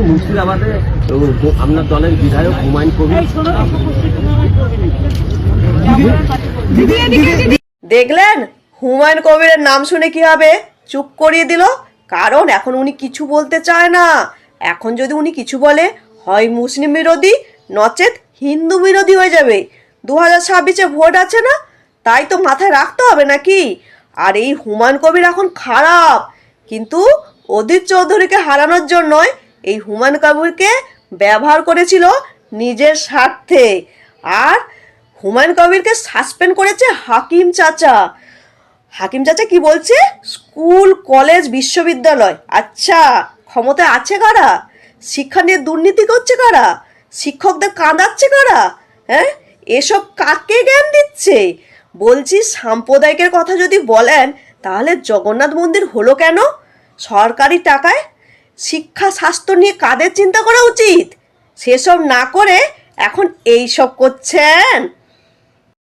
মুর্শিদাবাদে আপনার দলের বিধায়ক হুমায়ুন কবির। দেখলেন হুমায়ুন কবিরের নাম শুনে কি হবে, চুপ করিয়ে দিল। কারণ এখন উনি কিছু বলতে চায় না। এখন যদি উনি কিছু বলে, হয় মুসলিম বিরোধী নচেত হিন্দু বিরোধী হয়ে যাবে। 2026-এ ভোট আছে না, তাই তো মাথায় রাখতে হবে নাকি। আর এই হুমায়ুন কবির এখন খারাপ, কিন্তু অধীর চৌধুরীকে হারানোর জন্যই এই হুমায়ুন কবিরকে ব্যবহার করেছিল নিজের স্বার্থে। আর হুমায়ুন কবিরকে সাসপেন্ড করেছে হাকিম চাচা। হাকিম চাচা কি বলছে? স্কুল কলেজ বিশ্ববিদ্যালয়। আচ্ছা, ক্ষমতায় আছে কারা? শিক্ষা নিয়ে দুর্নীতি করছে কারা? শিক্ষকদের কাঁদাচ্ছে কারা? হ্যাঁ, এসব কাকে জ্ঞান দিচ্ছে? বলছি, সাম্প্রদায়িকের কথা যদি বলেন, তাহলে জগন্নাথ মন্দির হলো কেন? সরকারি টাকায়। শিক্ষা স্বাস্থ্য নিয়ে কাদের চিন্তা করা উচিত? সেসব না করে এখন এই সব করছেন।